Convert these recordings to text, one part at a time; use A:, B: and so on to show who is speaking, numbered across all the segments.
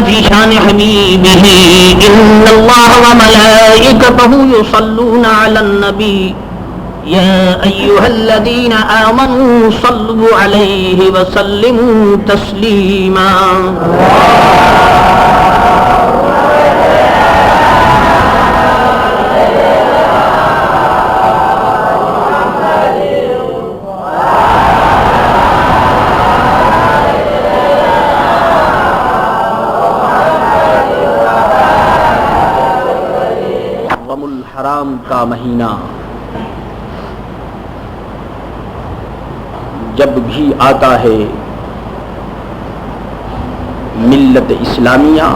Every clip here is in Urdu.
A: في شان حبيبه إن الله وملائكته يصلون على النبي يا أيها الذين آمنوا صلوا عليه وسلموا تسليما
B: حرام کا مہینہ جب بھی آتا ہے ملت اسلامیہ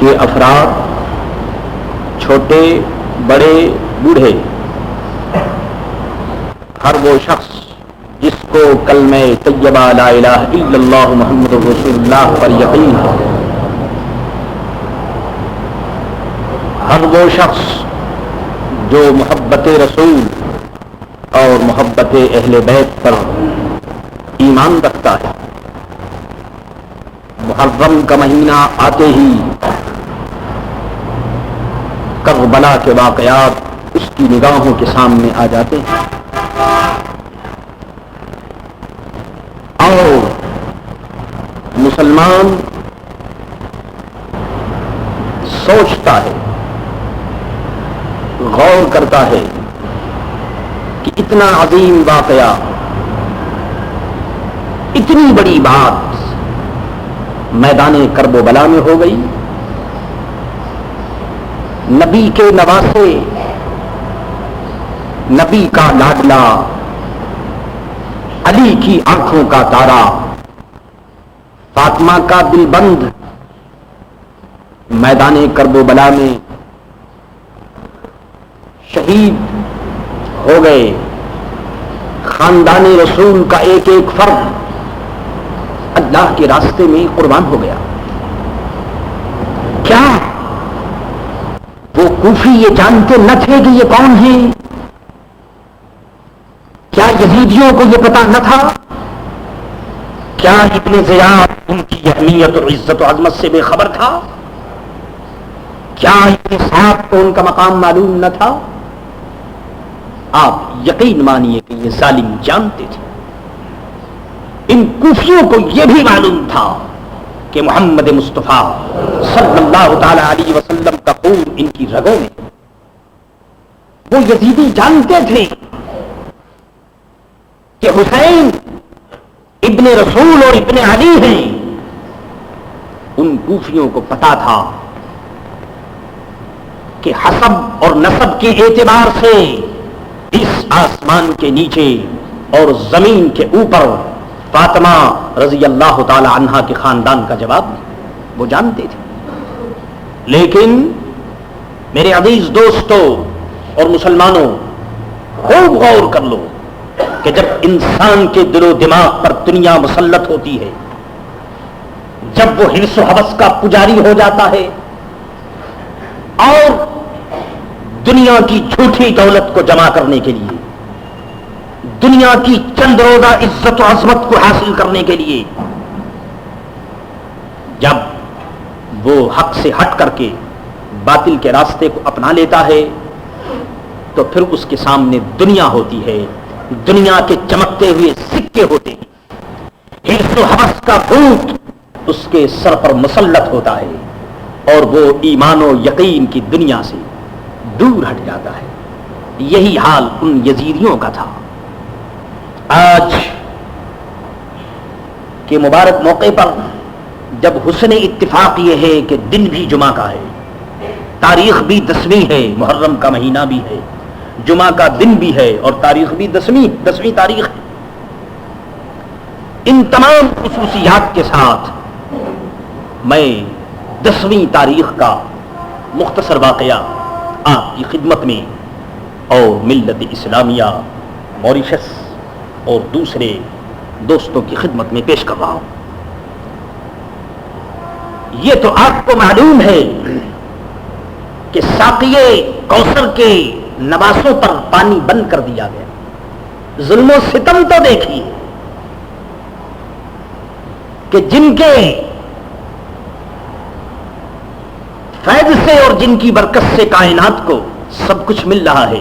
B: کے افراد چھوٹے بڑے بوڑھے ہر وہ شخص جس کو کلمہ طیبہ لا الہ الا اللہ محمد رسول اللہ پر یقین ہے، ہر وہ شخص جو محبت رسول اور محبت اہل بیت پر ایمان رکھتا ہے، محرم کا مہینہ آتے ہی کربلا کے واقعات اس کی نگاہوں کے سامنے آ جاتے ہیں اور مسلمان سوچتا ہے، غور کرتا ہے کہ اتنا عظیم واقعہ، اتنی بڑی بات میدان کرب و بلا میں ہو گئی، نبی کے نواسے، نبی کا لاڈلا، علی کی آنکھوں کا تارا، فاطمہ کا دل بند میدان کرب و بلا میں شہید ہو گئے، خاندان رسول کا ایک ایک فرد اللہ کے راستے میں قربان ہو گیا۔ کیا وہ کوفی یہ جانتے نہ تھے کہ یہ کون ہیں؟ کیا یزیدیوں کو یہ پتا نہ تھا؟ کیا ابن زیاد ان کی اہمیت اور عزت و عظمت سے بے خبر تھا؟ کیا ابن سعد کو ان کا مقام معلوم نہ تھا؟ آپ یقین مانیے کہ یہ ظالم جانتے تھے، ان کوفیوں کو یہ بھی معلوم تھا کہ محمد مصطفیٰ صلی اللہ تعالی علیہ وسلم کا خون ان کی رگوں میں۔ وہ یزیدی جانتے تھے کہ حسین ابن رسول اور ابن علی ہیں، ان کوفیوں کو پتا تھا کہ حسب اور نسب کے اعتبار سے اس آسمان کے نیچے اور زمین کے اوپر فاطمہ رضی اللہ تعالی عنہا کے خاندان کا جواب وہ جانتے تھے۔ لیکن میرے عزیز دوستو اور مسلمانوں، خوب غور کر لو کہ جب انسان کے دل و دماغ پر دنیا مسلط ہوتی ہے، جب وہ حرص و ہوس کا پجاری ہو جاتا ہے اور دنیا کی جھوٹی دولت کو جمع کرنے کے لیے، دنیا کی چند روزہ عزت و عظمت کو حاصل کرنے کے لیے جب وہ حق سے ہٹ کر کے باطل کے راستے کو اپنا لیتا ہے تو پھر اس کے سامنے دنیا ہوتی ہے، دنیا کے چمکتے ہوئے سکے ہوتے ہیں، حرص و ہوس کا بھوت اس کے سر پر مسلط ہوتا ہے اور وہ ایمان و یقین کی دنیا سے دور ہٹ جاتا ہے۔ یہی حال ان یزیدیوں کا تھا۔ آج کے مبارک موقع پر جب حسن اتفاق یہ ہے کہ دن بھی جمعہ کا ہے، تاریخ بھی 10ویں ہے، محرم کا مہینہ بھی ہے، جمعہ کا دن بھی ہے اور تاریخ بھی 10ویں تاریخ ہے، ان تمام خصوصیات کے ساتھ میں 10ویں تاریخ کا مختصر واقعہ آپ کی خدمت میں اور ملت اسلامیہ موریشس اور دوسرے دوستوں کی خدمت میں پیش کر رہا ہوں۔ یہ تو آپ کو معلوم ہے کہ ساقیے کوثر کے نواسوں پر پانی بند کر دیا گیا، ظلم و ستم تو دیکھیے، کہ جن کے فیض سے اور جن کی برکت سے کائنات کو سب کچھ مل رہا ہے،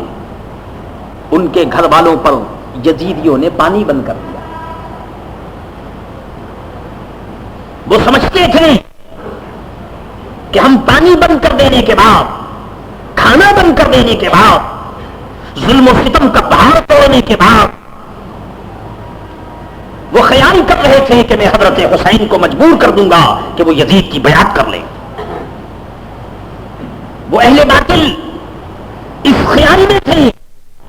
B: ان کے گھر والوں پر یزیدیوں نے پانی بند کر دیا۔ وہ سمجھتے تھے کہ ہم پانی بند کر دینے کے بعد، کھانا بند کر دینے کے بعد، ظلم و ستم کا پہاڑ توڑنے کے بعد، وہ خیال کر رہے تھے کہ میں حضرت حسین کو مجبور کر دوں گا کہ وہ یزید کی بیعت کر لیں۔ وہ اہل باطل اس خیال میں تھے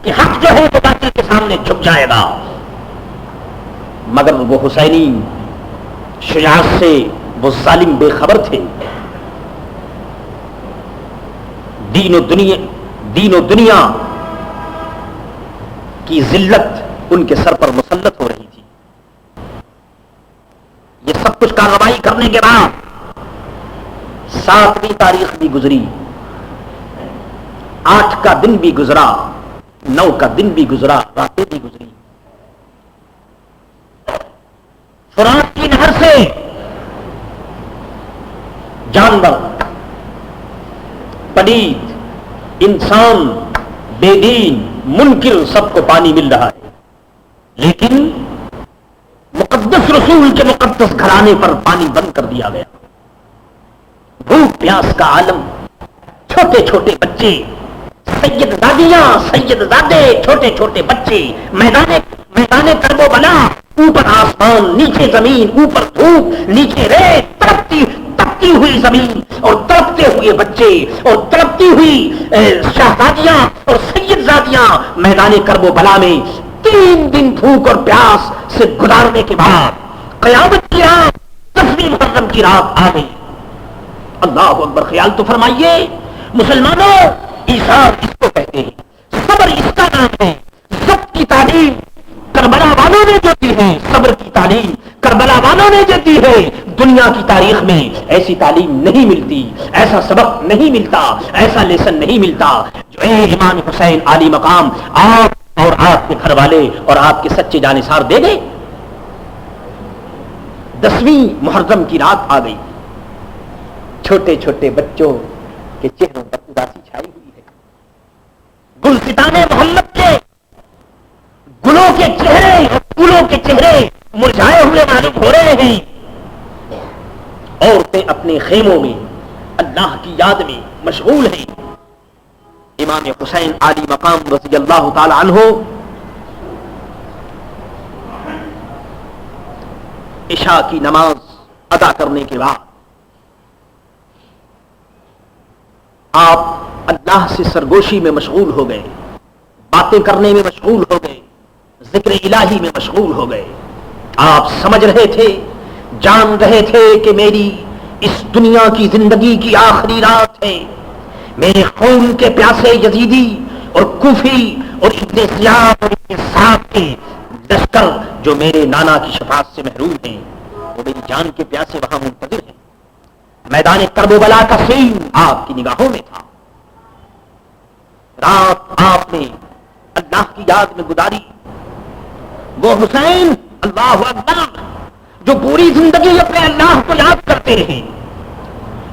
B: کہ حق جو ہے وہ باطل کے سامنے جھک جائے گا، مگر وہ حسینی شجاعت سے وہ ظالم بے خبر تھے۔ دین و دنیا کی ذلت ان کے سر پر مسلط ہو رہی تھی۔ یہ سب کچھ کارروائی کرنے کے بعد 7ویں تاریخ بھی گزری، 8 کا دن بھی گزرا، 9 کا دن بھی گزرا، راتیں بھی گزری۔ فرات کی نہر سے جانور، پلید، انسان، بے دین، منکر، سب کو پانی مل رہا ہے، لیکن مقدس رسول کے مقدس گھرانے پر پانی بند کر دیا گیا۔ بھوک پیاس کا عالم، چھوٹے چھوٹے بچے، سید زادیاں، سید زادے، چھوٹے چھوٹے بچے، میدان کرب و بلا، اوپر آسمان، نیچے زمین، اوپر دھوپ، نیچے ریت، تڑپتی ہوئی زمین اور تڑپتے ہوئے بچے اور تڑپتی ہوئی شہزادیاں اور سید زادیاں میدان کرب و بلا میں 3 دن بھوک اور پیاس سے گزارنے کے بعد قیامت کی رات، 10ویں محرم کی رات آ گئی۔ اللہ اکبر! خیال تو فرمائیے مسلمانوں، ایثار اس کو کہتے ہیں، صبر اس کا نام ہے۔ ضبط کی تعلیم کربلا والوں نے جو دی ہے، صبر کی تعلیم کربلا والوں نے جو دی ہے، دنیا کی تاریخ میں ایسی تعلیم نہیں ملتی، ایسا سبق نہیں ملتا، ایسا لیسن نہیں ملتا جو امام حسین عالی مقام آپ اور آپ کے گھر والے اور آپ کے سچے جانثار دے گئے۔ 10ویں محرم کی رات آ گئی، چھوٹے چھوٹے بچوں کے چہروں پر اداسی چھائی ہوئی ہے۔ گلستان محمد کے گلوں کے چہرے اور پھولوں کے چہرے مرجھائے ہوئے معلوم ہو رہے ہیں۔ عورتیں اپنے خیموں میں اللہ کی یاد میں مشغول ہیں۔ امام حسین عالی مقام رضی اللہ تعالی عنہ عشاء کی نماز ادا کرنے کے بعد آپ اللہ سے سرگوشی میں مشغول ہو گئے، باتیں کرنے میں مشغول ہو گئے، ذکر الہی میں مشغول ہو گئے۔ آپ سمجھ رہے تھے، جان رہے تھے کہ میری اس دنیا کی زندگی کی آخری رات ہے۔ میرے خون کے پیاسے یزیدی اور کوفی اور ابن زیاد اور ابن سعد کے لشکر جو میرے نانا کی شفاعت سے محروم ہیں، وہ میری جان کے پیاسے وہاں منتظر ہیں۔ میدان کرب و بلا کا سین آپ کی نگاہوں میں تھا۔ رات آپ نے اللہ کی یاد میں گزاری۔ وہ حسین، اللہ اکبر، جو پوری زندگی اپنے اللہ کو یاد کرتے رہے،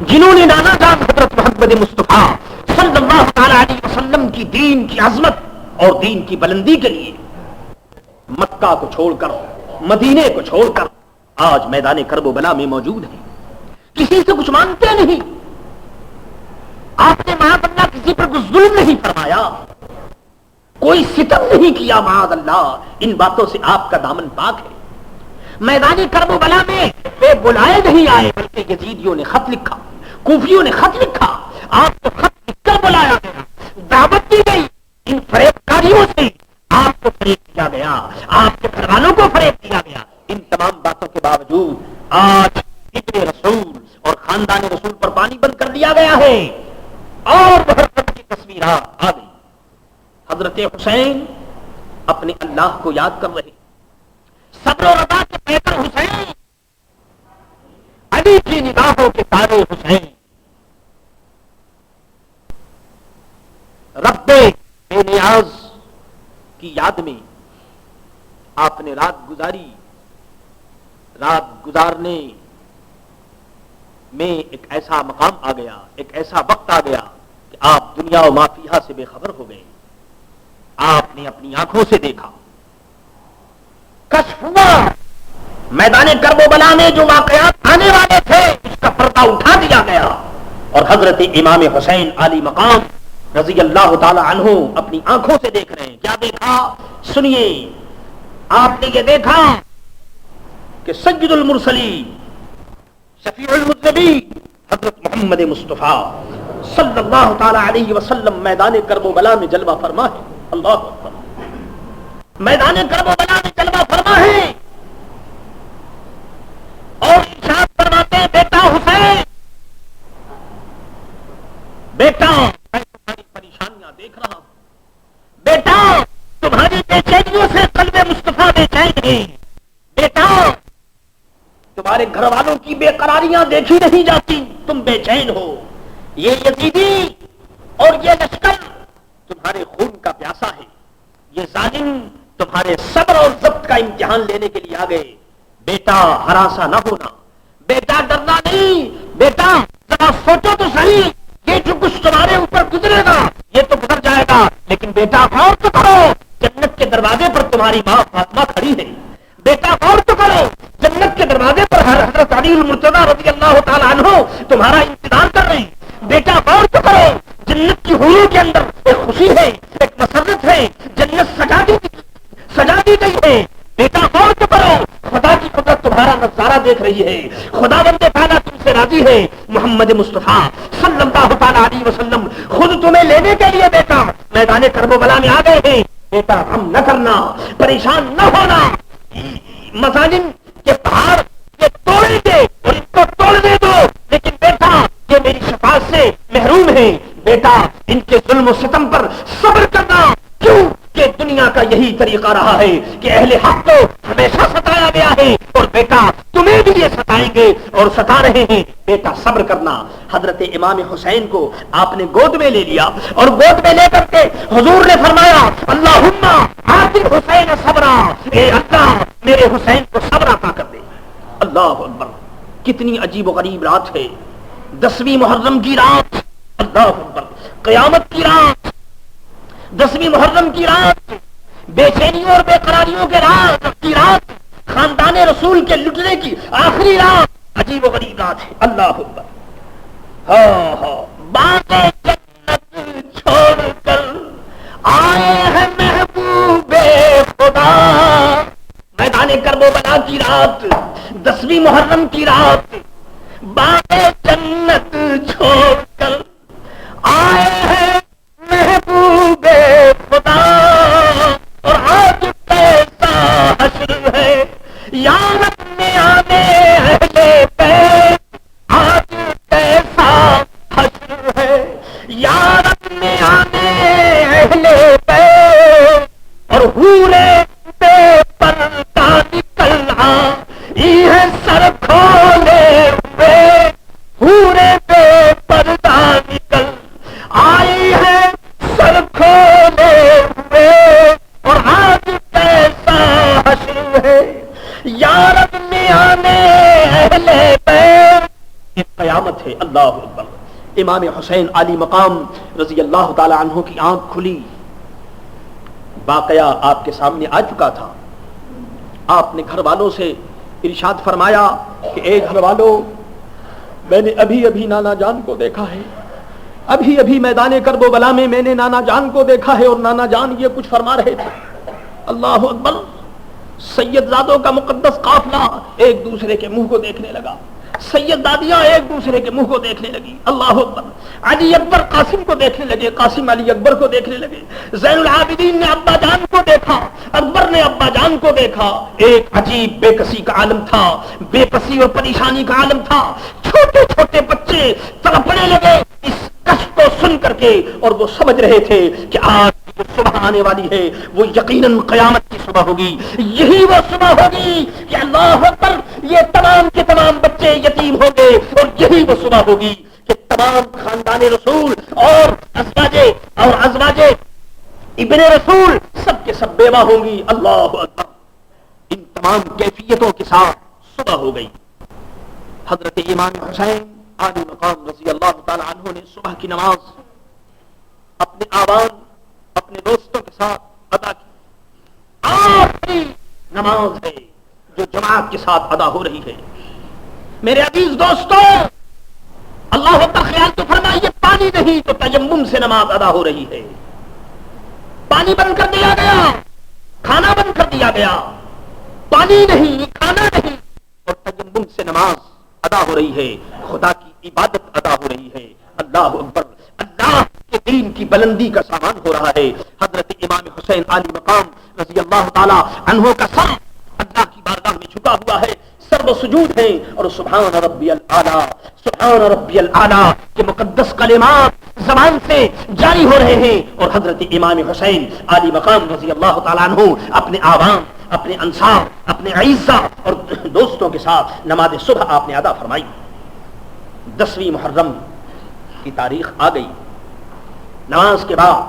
B: جنہوں نے نانا جان حضرت محمد مصطفیٰ صلی اللہ تعالی علیہ وسلم کی دین کی عظمت اور دین کی بلندی کے لیے مکہ کو چھوڑ کر، مدینے کو چھوڑ کر آج میدان کرب و بلا میں موجود ہیں۔ کسی سے کچھ مانگتے نہیں، آپ نے معاذ اللہ کسی پر کچھ ظلم نہیں فرمایا، کوئی ستم نہیں کیا، معاذ اللہ، ان باتوں سے آپ کا دامن پاک ہے۔ میدان کرب و بلا میں بے بلائے نہیں آئے، بلکہ یزیدیوں نے خط لکھا، کوفیوں نے خط لکھا، آپ کو خط لکھ کر بلایا گیا، دعوت دی گئی۔ ان فریب کاریوں سے آپ کو فریب دیا گیا، آپ کے گھر والوں کو فریب دیا گیا۔ ان تمام باتوں کے باوجود آج ابن رسول اور خاندان رسول پر پانی بند کر دیا گیا ہے، اور محرم کی تصویرات آ گئی۔ حضرت حسین اپنے اللہ کو یاد کر رہے، صبر و رضا کے پیکر حسین، علی کی نگاہوں کے تارے حسین، رب بے نیاز کی یاد میں آپ نے رات گزاری۔ رات گزارنے میں ایک ایسا مقام آ گیا، ایک ایسا وقت آ گیا کہ آپ دنیا و ما فیہا سے بے خبر ہو گئے. آپ نے اپنی آنکھوں سے دیکھا، کشف ہوا، میدان کرب و بلا میں جو واقعات آنے والے تھے اس کا پردہ اٹھا دیا گیا، اور حضرت امام حسین علی مقام رضی اللہ تعالی عنہ اپنی آنکھوں سے دیکھ رہے ہیں. کیا دیکھا؟ سنیے. آپ نے یہ دیکھا کہ سید المرسلین شفیع المذنبین حضرت محمد مصطفیٰ صلی اللہ تعالی علیہ وسلم میدان کرب و بلا میں جلوہ فرما ہے. اللہ اکبر. میدان کرب و بلا میں جلوہ فرما ہے اور ارشاد فرماتے ہیں بیٹا حسین، بیٹا میں تمہاری پریشانیاں دیکھ رہا ہوں، بیٹا تمہاری بے چینیوں سے قلب مصطفیٰ بے چین ہے، بیٹا تمہارے گھر والوں کی بے قراریاں دیکھی نہیں جاتی، تم بے چین ہو. یہ یزیدی اور یہ لشکر تمہارے خون کا پیاسا ہے، یہ ظالم تمہارے صبر اور ضبط کا امتحان لینے کے لیے آ گئے. بیٹا ہراساں نہ ہونا، بیٹا ڈرنا نہیں، بیٹا ذرا سوچو تو صحیح، یہ جو کچھ تمہارے اوپر گزرے گا یہ تو گزر جائے گا، لیکن بیٹا غور تو کرو، جنت کے دروازے پر تمہاری ماں فاطمہ کھڑی ہے. بیٹا غور تو کرو، جنت کے دروازے پر حضرت علی المرتضیٰ رضی اللہ تعالی عنہ تمہارا انتظار کر رہے ہیں. بیٹا غور تو کرو، جنت کی حوروں کے اندر ایک خوشی ہے، ایک مسرت ہے، جنت سجا دی گئی ہے. بیٹا غور تو کرو، خدا کی قدرت تمہارا نظارہ دیکھ رہی ہے، خدا بندے تعالیٰ تم سے راضی ہے. محمد مصطفیٰ صلی اللہ تعالیٰ علیہ وسلم خود تمہیں لینے کے لیے بیٹا میدان کرب و بلا میں آ گئے ہیں. بیٹا غم نہ کرنا، پریشان نہ ہونا، مظالم کے پہاڑ یہ توڑیں گے اور ان کو توڑنے دو، لیکن بیٹا یہ میری شفاعت سے محروم ہے. بیٹا ان کے ظلم و ستم پر صبر کرنا. کیوں کہ دنیا کا یہی طریقہ رہا ہے کہ اہل حق کو ہمیشہ ستایا گیا ہے، اور بیٹا تمہیں بھی یہ ستائیں گے اور ستا رہے ہیں. بیٹا صبر کرنا. حضرت امام حسین کو آپ نے گود میں لے لیا اور گود میں لے کر کے حضور نے فرمایا اللہم آت حسین صبرا، اے اللہ میرے حسین کو صبر عطا کر دے. اللہ اکبر. کتنی عجیب و غریب رات ہے، 10ویں محرم کی رات. اللہ اکبر. قیامت کی رات، 10ویں محرم کی رات، بے چینیوں اور بے قراریوں کے کی رات، خاندان رسول کے لٹنے کی آخری رات. عجیب و غریب رات ہے. اللہ اکبر. ہاں ہاں. باغ جنت چھوڑ کر آئے ہیں محبوب خدا. میدان کرب و بلا کی رات، 10ویں محرم کی رات، باغ جنت چھوڑ کر آئے ہیں محبوب خدا. اور آج کیسا حشر ہے یارت میں آنے اہل بیت، آج کیسا حشر ہے یارت میں آنے اہل بیت. اور حورے بے پردہ نکل آئی ہے سر کھولے ہوئے، حورے بے پردہ نکل آئی ہے سر کھولے ہوئے. اور آج کیسا حشر ہے یارب میں آنے اہل بیت. یہ قیامت ہے. اللہ اکبر. امام حسین علی مقام رضی اللہ تعالی عنہ کی آنکھ کھلی. واقعہ آپ کے سامنے آ چکا تھا. آپ نے گھر والوں سے ارشاد فرمایا کہ اے گھر والوں، میں نے ابھی ابھی نانا جان کو دیکھا ہے، ابھی ابھی میدان کرب و بلا میں میں نے نانا جان کو دیکھا ہے. اور نانا جان یہ کچھ فرما رہے تھے. اللہ اکبر. سید زادوں کا مقدس قافلہ ایک دوسرے کے منہ کو دیکھنے لگا، سید دادیاں ایک دوسرے کے منہ کو دیکھنے لگی. اللہ اکبر. علی اکبر قاسم کو دیکھنے لگے، قاسم علی اکبر کو دیکھنے لگے. زین العابدین نے ابا جان کو دیکھا، اکبر نے ابا جان کو دیکھا. ایک عجیب بے کسی کا عالم تھا، بے کسی اور پریشانی کا عالم تھا. چھوٹے چھوٹے بچے تڑپنے لگے اس کشف کو سن کر کے، اور وہ سمجھ رہے تھے کہ آج جو صبح آنے والی ہے وہ یقیناً قیامت کی صبح ہوگی. یہی وہ صبح ہوگی کہ اللہ اکبر یہ تمام کے تمام بچے یتیم ہوں گے، اور یہی وہ صبح ہوگی کہ تمام خاندان رسول اور ازواج ابن رسول سب کے سب بیوہ ہوں گی. اللہ اکبر. ان تمام کیفیتوں کے ساتھ صبح ہو گئی. حضرت امام حسین عالی مقام رضی اللہ تعالی عنہ نے صبح کی نماز اپنے آبان اپنے دوستوں کے ساتھ ادا کی. آخری نماز ہے جو جماعت کے ساتھ ادا ہو رہی ہے. میرے عزیز دوستوں، اللہ کا خیال تو فرمائیے، پانی نہیں تو تیمم سے نماز ادا ہو رہی ہے. پانی بند کر دیا گیا، کھانا بند کر دیا گیا، پانی نہیں، کھانا نہیں، اور تیمم سے نماز ادا ہو رہی ہے. خدا کی عبادت ادا ہو رہی ہے. اللہ اکبر، اللہ کے دین کی بلندی کا سامان ہو رہا ہے. حضرت امام حسین عالی مقام رضی اللہ تعالی عنہ کا سر اللہ کی بارگاہ میں جھکا ہوا ہے، سر سجود ہیں، اور سبحان ربی الاعلی، سبحان ربی الاعلی کے مقدس کلمات زبان سے جاری ہو رہے ہیں. اور حضرت امام حسین عالی مقام رضی اللہ تعالیٰ عنہ اپنے عوام، اپنے انصار، اپنے اعزہ اور دوستوں کے ساتھ نماز صبح آپ نے ادا فرمائی. 10ویں محرم کی تاریخ آ گئی. نماز کے بعد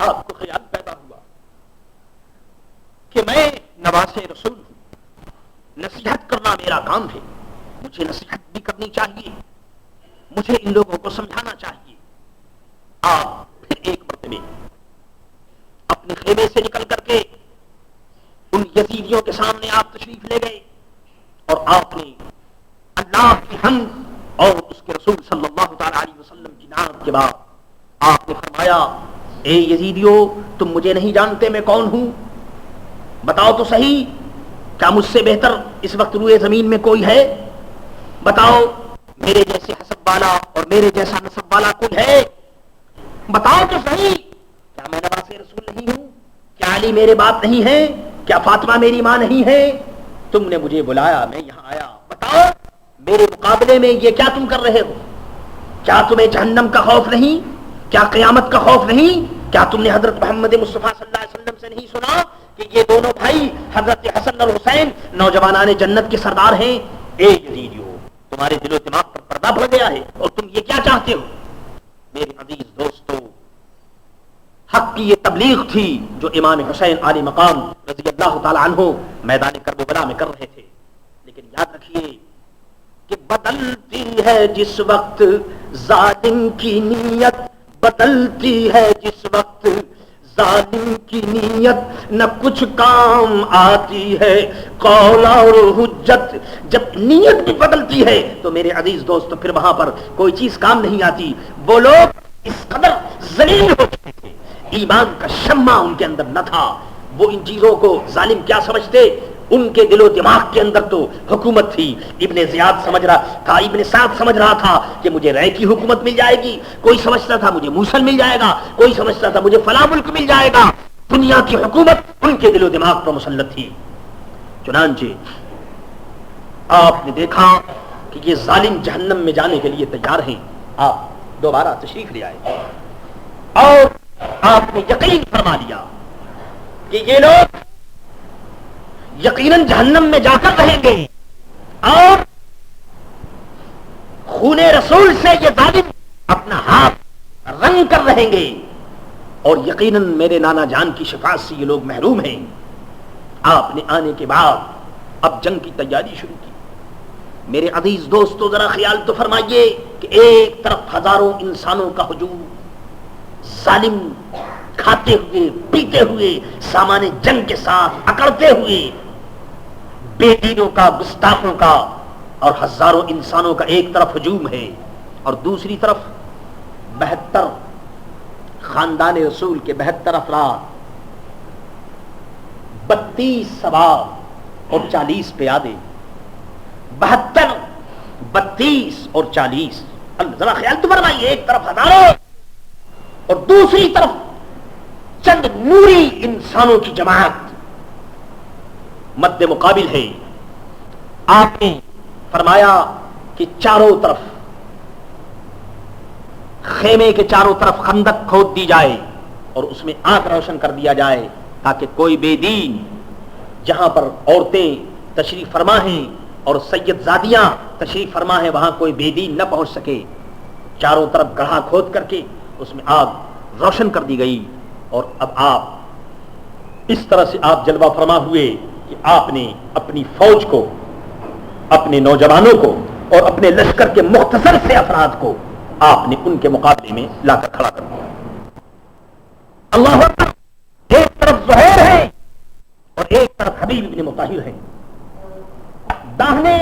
B: آپ کو خیال پیدا ہوا کہ میں نواز رسول ہوں، نصیحت کرنا میرا کام ہے، مجھے نصیحت بھی کرنی چاہیے، مجھے ان لوگوں کو سمجھانا چاہیے. آپ پھر ایک مرتبہ اپنے خیمے سے نکل کر کے ان یزیدیوں کے سامنے آپ تشریف لے گئے اور آپ نے اللہ کی حمد اور اس کے رسول صلی اللہ تعالی علیہ وسلم کی نعت کے بعد آپ نے فرمایا، اے یزیدیو، تم مجھے نہیں جانتے میں کون ہوں؟ بتاؤ تو صحیح، کیا مجھ سے بہتر اس وقت روئے زمین میں کوئی ہے؟ بتاؤ، میرے جیسے حسب والا اور میرے جیسا نسب والا کوئی ہے؟ بتاؤ تو صحیح، کیا میں نواز رسول نہیں ہوں؟ کیا علی میرے باپ نہیں ہے؟ کیا فاطمہ میری ماں نہیں ہے؟ تم نے مجھے بلایا، میں یہاں آیا. بتاؤ، میرے مقابلے میں یہ کیا تم کر رہے ہو؟ کیا تمہیں جہنم کا خوف نہیں؟ کیا قیامت کا خوف نہیں؟ کیا تم نے حضرت محمد مصطفیٰ صلی اللہ علیہ وسلم سے نہیں سنا کہ یہ دونوں بھائی حضرت حسن اور حسین نوجوانان جنت کے سردار ہیں؟ اے یزیدیو، تمہارے دل و دماغ پر پردہ پڑ گیا ہے اور تم یہ کیا چاہتے ہو؟ میرے عزیز دوستو، حق کی یہ تبلیغ تھی جو امام حسین عالی مقام رضی اللہ تعالی عنہ میدان کربلا میں کر رہے تھے. لیکن یاد رکھیے کہ بدلتی ہے جس وقت ظالم کی نیت، بدلتی ہے جس وقت ظالم کی نیت، نہ کچھ کام آتی ہے قول اور حجت. جب نیت بھی بدلتی ہے تو میرے عزیز دوستو پھر وہاں پر کوئی چیز کام نہیں آتی. وہ لوگ اس قدر ذلیل ہو چکے تھے، ایمان کا شمع ان کے اندر نہ تھا. وہ ان چیزوں کو ظالم کیا سمجھتے؟ ان کے دل و دماغ کے اندر تو حکومت تھی. ابن زیاد سمجھ رہا تھا، ابن سعد سمجھ رہا تھا کہ مجھے رے کی حکومت مل جائے گی، کوئی سمجھتا تھا مجھے موصل مل جائے گا، کوئی سمجھتا تھا مجھے فلاں ملک مل جائے گا. دنیا کی حکومت ان کے دل و دماغ پر مسلط تھی. چنانچہ آپ نے دیکھا کہ یہ ظالم جہنم میں جانے کے لیے تیار ہیں. آپ دوبارہ تشریف لے آئے اور آپ نے یقین فرما لیا کہ یہ لوگ یقیناً جہنم میں جا کر رہیں گے اور خون رسول سے یہ ظالم اپنا ہاتھ رنگ کر رہیں گے، اور یقیناً میرے نانا جان کی شفاعت سے یہ لوگ محروم ہیں. آپ نے آنے کے بعد اب جنگ کی تیاری شروع کی. میرے عزیز دوستو ذرا خیال تو فرمائیے کہ ایک طرف ہزاروں انسانوں کا ہجوم، ظالم کھاتے ہوئے پیتے ہوئے سامان جنگ کے ساتھ اکڑتے ہوئے، بے دینوں کا، گستاخوں کا اور ہزاروں انسانوں کا ایک طرف ہجوم ہے، اور دوسری طرف 72 خاندان رسول کے 72 افراد، 32 سوار اور 40 پیادے. 72، 32 اور 40. ذرا خیال تو فرمائیے، ایک طرف ہزاروں اور دوسری طرف چند نوری انسانوں کی جماعت مد مقابل ہے. آپ نے فرمایا کہ چاروں طرف خیمے کے چاروں طرف خندق کھود دی جائے اور اس میں آگ روشن کر دیا جائے تاکہ کوئی بے دین، جہاں پر عورتیں تشریف فرما ہیں اور سید زادیاں تشریف فرما ہیں، وہاں کوئی بے دین نہ پہنچ سکے. چاروں طرف گڑھا کھود کر کے اس میں آگ روشن کر دی گئی، اور اب آپ اس طرح سے آپ جلوہ فرما ہوئے کہ آپ نے اپنی فوج کو، اپنے نوجوانوں کو اور اپنے لشکر کے مختصر سے افراد کو آپ نے ان کے مقابلے میں لا کر کھڑا کر دیا۔ اللہ اکبر! ایک طرف زہیر ہے اور ایک طرف حبیب بن مطہر ہے، داہنے